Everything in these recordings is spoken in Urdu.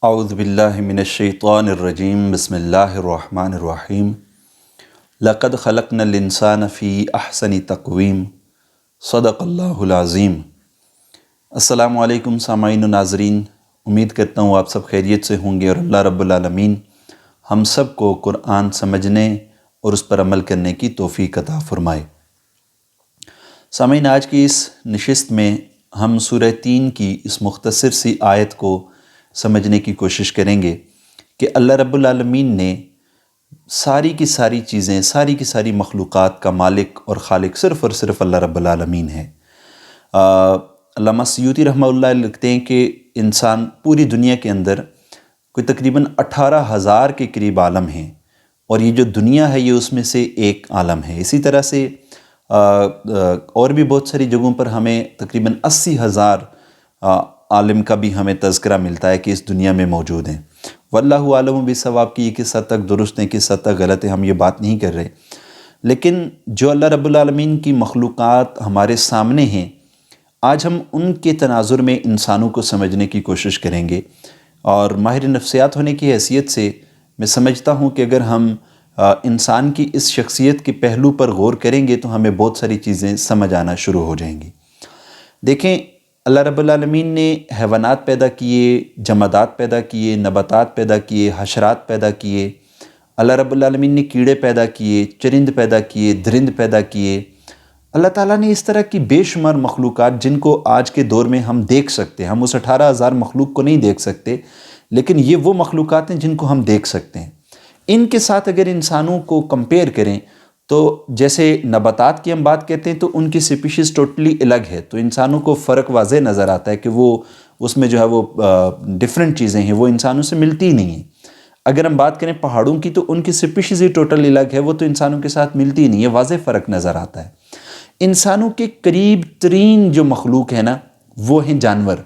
اعوذ باللہ من الشیطان الرجیم بسم اللہ الرحمن الرحیم لقد خلقنا الانسان فی احسن تقویم صدق اللہ العظیم۔ السلام علیکم سامعین و ناظرین، امید کرتا ہوں آپ سب خیریت سے ہوں گے اور اللہ رب العالمین ہم سب کو قرآن سمجھنے اور اس پر عمل کرنے کی توفیق عطا فرمائے۔ سامعین، آج کی اس نشست میں ہم سورہ 3 کی اس مختصر سی آیت کو سمجھنے کی کوشش کریں گے کہ اللہ رب العالمین نے ساری کی ساری چیزیں، ساری کی ساری مخلوقات کا مالک اور خالق صرف اور صرف اللہ رب العالمین ہے۔ علامہ سیوطی رحمہ اللہ لکھتے ہیں کہ انسان پوری دنیا کے اندر کوئی تقریباً 18,000 کے قریب عالم ہیں، اور یہ جو دنیا ہے یہ اس میں سے ایک عالم ہے۔ اسی طرح سے اور بھی بہت ساری جگہوں پر ہمیں تقریباً 80,000 عالم کا بھی ہمیں تذکرہ ملتا ہے کہ اس دنیا میں موجود ہیں۔ واللہ عالم بالصواب کی یہ کس حد تک درست ہے کس حد تک غلط ہے ہم یہ بات نہیں کر رہے، لیکن جو اللہ رب العالمین کی مخلوقات ہمارے سامنے ہیں، آج ہم ان کے تناظر میں انسانوں کو سمجھنے کی کوشش کریں گے۔ اور ماہر نفسیات ہونے کی حیثیت سے میں سمجھتا ہوں کہ اگر ہم انسان کی اس شخصیت کے پہلو پر غور کریں گے تو ہمیں بہت ساری چیزیں سمجھ آنا شروع ہو جائیں گی۔ دیکھیں، اللہ رب العالمین نے حیوانات پیدا کیے، جمادات پیدا کیے، نباتات پیدا کیے، حشرات پیدا کیے۔ اللہ رب العالمین نے کیڑے پیدا کیے، چرند پیدا کیے، درند پیدا کیے۔ اللہ تعالیٰ نے اس طرح کی بے شمار مخلوقات جن کو آج کے دور میں ہم دیکھ سکتے ہیں، ہم اس 18,000 مخلوق کو نہیں دیکھ سکتے، لیکن یہ وہ مخلوقات ہیں جن کو ہم دیکھ سکتے ہیں۔ ان کے ساتھ اگر انسانوں کو کمپیئر کریں تو جیسے نباتات کی ہم بات کرتے ہیں تو ان کی سپیشیز ٹوٹلی الگ ہے، تو انسانوں کو فرق واضح نظر آتا ہے کہ وہ اس میں جو ہے وہ ڈیفرنٹ چیزیں ہیں، وہ انسانوں سے ملتی ہی نہیں ہیں۔ اگر ہم بات کریں پہاڑوں کی تو ان کی سپیشیز ہی ٹوٹل الگ ہے، وہ تو انسانوں کے ساتھ ملتی ہی نہیں ہے، واضح فرق نظر آتا ہے۔ انسانوں کے قریب ترین جو مخلوق ہے نا وہ ہیں جانور۔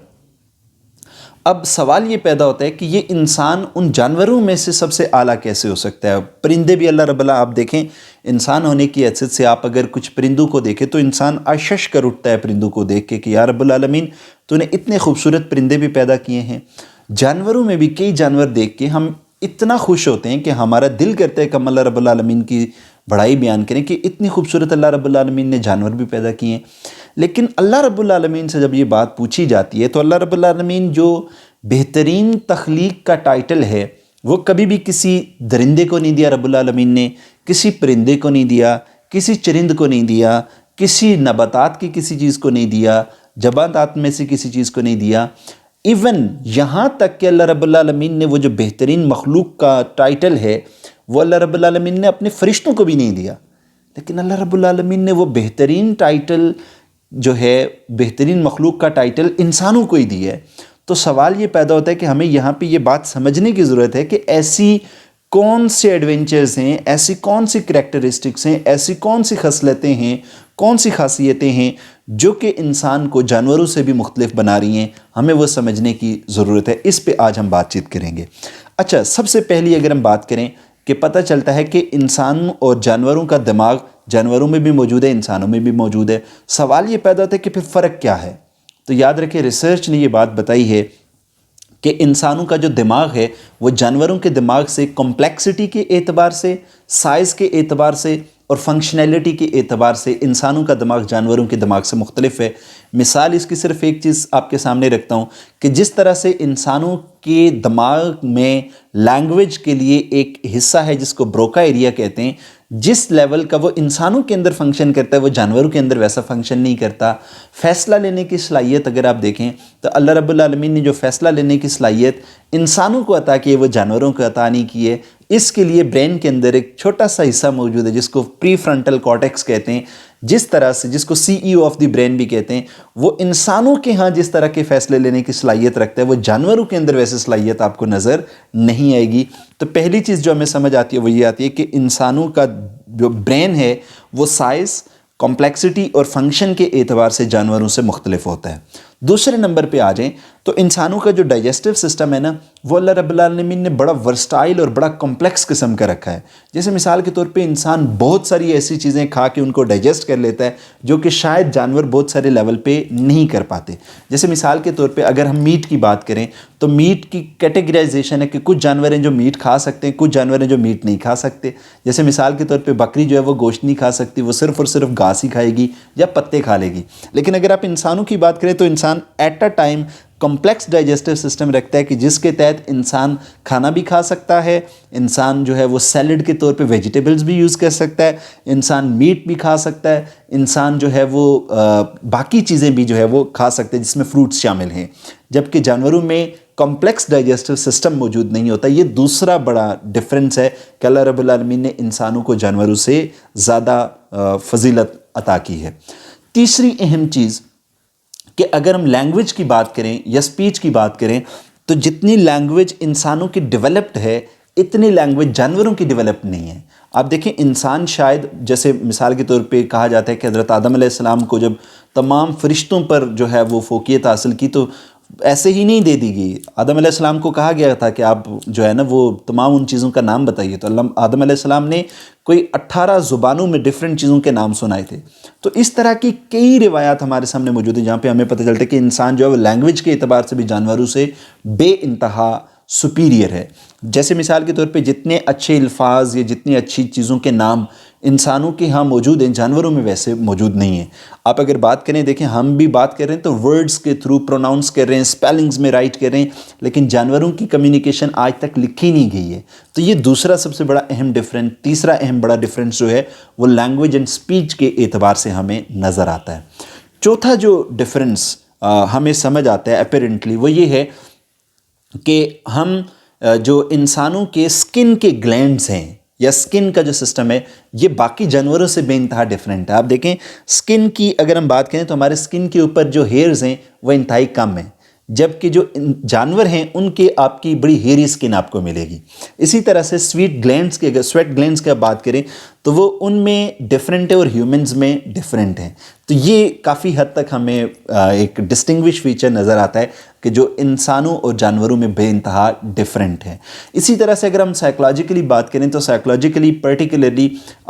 اب سوال یہ پیدا ہوتا ہے کہ یہ انسان ان جانوروں میں سے سب سے اعلیٰ کیسے ہو سکتا ہے؟ پرندے بھی اللہ رب آپ دیکھیں، انسان ہونے کی حیثیت سے آپ اگر کچھ پرندوں کو دیکھیں تو انسان آشش کر اٹھتا ہے پرندوں کو دیکھ کے کہ یا رب العالمین تو نے اتنے خوبصورت پرندے بھی پیدا کیے ہیں۔ جانوروں میں بھی کئی جانور دیکھ کے ہم اتنا خوش ہوتے ہیں کہ ہمارا دل کرتا ہے کہ ہم اللہ رب العالمین کی بڑائی بیان کریں کہ اتنی خوبصورت اللہ رب العالمین نے جانور بھی پیدا کیے ہیں۔ لیکن اللہ رب العالمین سے جب یہ بات پوچھی جاتی ہے تو اللہ رب العالمین جو بہترین تخلیق کا ٹائٹل ہے وہ کبھی بھی کسی درندے کو نہیں دیا رب العالمین نے، کسی پرندے کو نہیں دیا، کسی چرند کو نہیں دیا، کسی نباتات کی کسی چیز کو نہیں دیا، جمادات میں سے کسی چیز کو نہیں دیا۔ ایون یہاں تک کہ اللہ رب العالمین نے وہ جو بہترین مخلوق کا ٹائٹل ہے وہ اللہ رب العالمین نے اپنے فرشتوں کو بھی نہیں دیا، لیکن اللہ رب العالمین نے وہ بہترین ٹائٹل جو ہے بہترین مخلوق کا ٹائٹل انسانوں کو ہی دیا ہے۔ تو سوال یہ پیدا ہوتا ہے کہ ہمیں یہاں پہ یہ بات سمجھنے کی ضرورت ہے کہ ایسی کون سے ایڈونچرز ہیں، ایسی کون سی کریکٹرسٹکس ہیں، ایسی کون سی خصلتیں ہیں، کون سی خاصیتیں ہیں جو کہ انسان کو جانوروں سے بھی مختلف بنا رہی ہیں، ہمیں وہ سمجھنے کی ضرورت ہے۔ اس پہ آج ہم بات چیت کریں گے۔ اچھا، سب سے پہلی اگر ہم بات کریں کہ پتہ چلتا ہے کہ انسانوں اور جانوروں کا دماغ جانوروں میں بھی موجود ہے، انسانوں میں بھی موجود ہے۔ سوال یہ پیدا ہوتا ہے کہ پھر فرق کیا ہے؟ تو یاد رکھیں، ریسرچ نے یہ بات بتائی ہے کہ انسانوں کا جو دماغ ہے وہ جانوروں کے دماغ سے کمپلیکسٹی کے اعتبار سے، سائز کے اعتبار سے اور فنکشنلٹی کے اعتبار سے انسانوں کا دماغ جانوروں کے دماغ سے مختلف ہے۔ مثال اس کی صرف ایک چیز آپ کے سامنے رکھتا ہوں کہ جس طرح سے انسانوں کے دماغ میں لینگویج کے لیے ایک حصہ ہے جس کو بروکا ایریا کہتے ہیں، جس لیول کا وہ انسانوں کے اندر فنکشن کرتا ہے وہ جانوروں کے اندر ویسا فنکشن نہیں کرتا۔ فیصلہ لینے کی صلاحیت اگر آپ دیکھیں تو اللہ رب العالمین نے جو فیصلہ لینے کی صلاحیت انسانوں کو عطا کی ہے وہ جانوروں کو عطا نہیں کی ہے۔ اس کے لیے برین کے اندر ایک چھوٹا سا حصہ موجود ہے جس کو پری فرنٹل کارٹیکس کہتے ہیں، جس طرح سے جس کو سی ای او آف دی برین بھی کہتے ہیں۔ وہ انسانوں کے ہاں جس طرح کے فیصلے لینے کی صلاحیت رکھتا ہے وہ جانوروں کے اندر ویسے صلاحیت آپ کو نظر نہیں آئے گی۔ تو پہلی چیز جو ہمیں سمجھ آتی ہے وہ یہ آتی ہے کہ انسانوں کا جو برین ہے وہ سائز، کمپلیکسٹی اور فنکشن کے اعتبار سے جانوروں سے مختلف ہوتا ہے۔ دوسرے نمبر پہ آ جائیں تو انسانوں کا جو ڈائجسٹو سسٹم ہے نا وہ اللہ رب العالمین نے بڑا ورسٹائل اور بڑا کمپلیکس قسم کا رکھا ہے. جیسے مثال کے طور پہ انسان بہت ساری ایسی چیزیں کھا کے ان کو ڈائجسٹ کر لیتا ہے جو کہ شاید جانور بہت سارے لیول پہ نہیں کر پاتے. جیسے مثال کے طور پہ اگر ہم میٹ کی بات کریں تو میٹ کی کیٹیگرائزیشن ہے کہ کچھ جانور ہیں جو میٹ کھا سکتے ہیں, کچھ جانور ہیں جو میٹ نہیں کھا سکتے. جیسے مثال کے طور پہ بکری جو ہے وہ گوشت نہیں کھا سکتی, وہ صرف اور صرف گھاس ہی کھائے گی یا پتے کھا لے گی. لیکن اگر آپ انسانوں کی بات کریں تو انسان at a time complex digestive system رکھتا ہے کہ جس کے تحت انسان کھانا بھی کھا سکتا ہے, انسان جو ہے وہ سیلڈ کے طور پہ ویجیٹیبلز بھی یوز کر سکتا ہے, انسان میٹ بھی کھا سکتا ہے, انسان جو ہے وہ باقی چیزیں بھی جو ہے وہ کھا سکتے ہیں جس میں فروٹس شامل ہیں. جبکہ جانوروں میں کمپلیکس ڈائجسٹو سسٹم موجود نہیں ہوتا. یہ دوسرا بڑا ڈفرنس ہے کہ اللہ رب العالمین نے انسانوں کو جانوروں سے زیادہ فضیلت عطا کی ہے. تیسری اہم چیز کہ اگر ہم لینگویج کی بات کریں یا سپیچ کی بات کریں تو جتنی لینگویج انسانوں کی ڈیولپڈ ہے اتنی لینگویج جانوروں کی ڈیولپ نہیں ہے. آپ دیکھیں انسان شاید جیسے مثال کے طور پہ کہا جاتا ہے کہ حضرت آدم علیہ السلام کو جب تمام فرشتوں پر جو ہے وہ فوقیت حاصل کی تو ایسے ہی نہیں دے دی گئی. آدم علیہ السلام کو کہا گیا تھا کہ آپ جو ہے نا وہ تمام ان چیزوں کا نام بتائیے. تو آدم علیہ السلام نے کوئی 18 زبانوں میں ڈیفرنٹ چیزوں کے نام سنائے تھے. تو اس طرح کی کئی روایات ہمارے سامنے موجود ہیں جہاں پہ ہمیں پتہ چلتا ہے کہ انسان جو ہے وہ لینگویج کے اعتبار سے بھی جانوروں سے بے انتہا سپیریئر ہے. جیسے مثال کے طور پہ جتنے اچھے الفاظ یا جتنی اچھی چیزوں کے نام انسانوں کے ہاں موجود ہیں جانوروں میں ویسے موجود نہیں ہیں. آپ اگر بات کریں دیکھیں ہم بھی بات کر رہے ہیں تو ورڈز کے تھرو پروناؤنس کر رہے ہیں, اسپیلنگز میں رائٹ کر رہے ہیں, لیکن جانوروں کی کمیونیکیشن آج تک لکھی نہیں گئی ہے. تو یہ دوسرا سب سے بڑا اہم ڈفرینس, تیسرا اہم بڑا ڈفرینس جو ہے وہ لینگویج اینڈ سپیچ کے اعتبار سے ہمیں نظر آتا ہے. چوتھا جو ڈفرینس ہمیں سمجھ آتا ہے اپیرنٹلی وہ یہ ہے کہ ہم جو انسانوں کے سکن کے گلینڈز ہیں یا سکن کا جو سسٹم ہے یہ باقی جانوروں سے بے انتہا ڈیفرنٹ ہے. آپ دیکھیں سکن کی اگر ہم بات کریں تو ہمارے سکن کے اوپر جو ہیئرز ہیں وہ انتہائی کم ہیں, جبکہ جو جانور ہیں ان کے آپ کی بڑی ہیری سکن آپ کو ملے گی. اسی طرح سے سویٹ گلینڈز کی بات کریں تو وہ ان میں ڈیفرنٹ ہے اور ہیومنز میں ڈیفرنٹ ہیں. تو یہ کافی حد تک ہمیں ایک ڈسٹنگوش فیچر نظر آتا ہے کہ جو انسانوں اور جانوروں میں بے انتہا ڈیفرنٹ ہے. اسی طرح سے اگر ہم سائیکلوجیکلی بات کریں تو سائیکلوجیکلی پرٹیکولرلی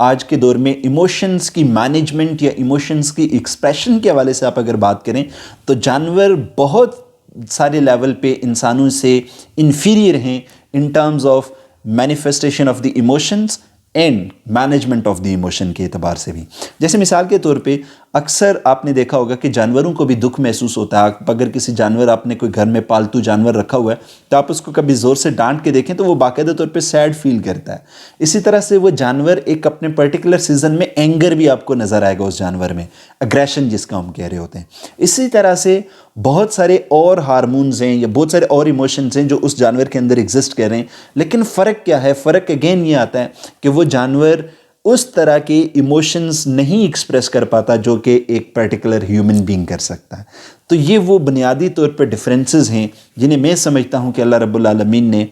آج کے دور میں ایموشنز کی مینجمنٹ یا ایموشنز کی ایکسپریشن کے حوالے سے آپ اگر بات کریں تو جانور بہت سارے لیول پہ انسانوں سے انفیریئر ہیں in terms of manifestation of the emotions and management of the emotion کے اعتبار سے بھی. جیسے مثال کے طور پہ اکثر آپ نے دیکھا ہوگا کہ جانوروں کو بھی دکھ محسوس ہوتا ہے. اگر کسی جانور آپ نے کوئی گھر میں پالتو جانور رکھا ہوا ہے تو آپ اس کو کبھی زور سے ڈانٹ کے دیکھیں تو وہ باقاعدہ طور پہ سیڈ فیل کرتا ہے. اسی طرح سے وہ جانور ایک اپنے پرٹیکولر سیزن میں اینگر بھی آپ کو نظر آئے گا اس جانور میں, اگریشن جس کا ہم کہہ رہے ہوتے ہیں. اسی طرح سے بہت سارے اور ہارمونز ہیں یا بہت سارے اور ایموشنز ہیں جو اس جانور کے اندر ایگزسٹ کر رہے ہیں, لیکن فرق کیا ہے؟ فرق اگین یہ آتا ہے کہ وہ جانور اس طرح کے ایموشنز نہیں ایکسپریس کر پاتا جو کہ ایک پرٹیکولر ہیومن بینگ کر سکتا ہے. تو یہ وہ بنیادی طور پر ڈفرینسز ہیں جنہیں میں سمجھتا ہوں کہ اللہ رب العالمین نے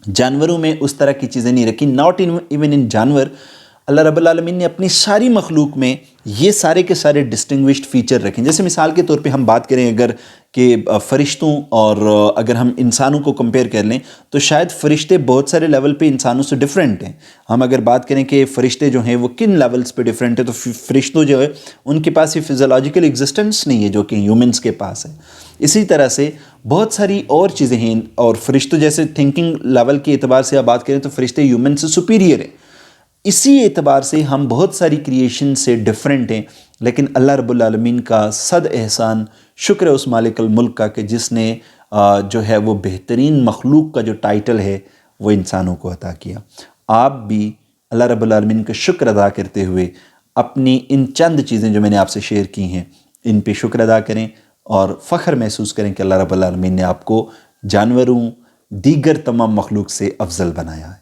جانوروں میں اس طرح کی چیزیں نہیں رکھی. ناٹ ایون ان جانور, اللہ رب العالمین نے اپنی ساری مخلوق میں یہ سارے کے سارے ڈسٹنگوشڈ فیچر رکھیں. جیسے مثال کے طور پہ ہم بات کریں اگر کہ فرشتوں اور اگر ہم انسانوں کو کمپیئر کر لیں تو شاید فرشتے بہت سارے لیول پہ انسانوں سے ڈیفرنٹ ہیں. ہم اگر بات کریں کہ فرشتے جو ہیں وہ کن لیولز پہ ڈیفرنٹ ہیں تو فرشتوں جو ہے ان کے پاس یہ فزیولوجیکل ایگزسٹنس نہیں ہے جو کہ ہیومنس کے پاس ہے. اسی طرح سے بہت ساری اور چیزیں ہیں, اور فرشتوں جیسے تھنکنگ لیول کے اعتبار سے آپ بات کریں تو فرشتے ہیومن سے سپیریئر ہیں. اسی اعتبار سے ہم بہت ساری کریشن سے ڈیفرنٹ ہیں, لیکن اللہ رب العالمین کا صد احسان, شکر ہے اس مالک الملک کا کہ جس نے جو ہے وہ بہترین مخلوق کا جو ٹائٹل ہے وہ انسانوں کو عطا کیا. آپ بھی اللہ رب العالمین کا شکر ادا کرتے ہوئے اپنی ان چند چیزیں جو میں نے آپ سے شیئر کی ہیں ان پہ شکر ادا کریں اور فخر محسوس کریں کہ اللہ رب العالمین نے آپ کو جانوروں دیگر تمام مخلوق سے افضل بنایا ہے.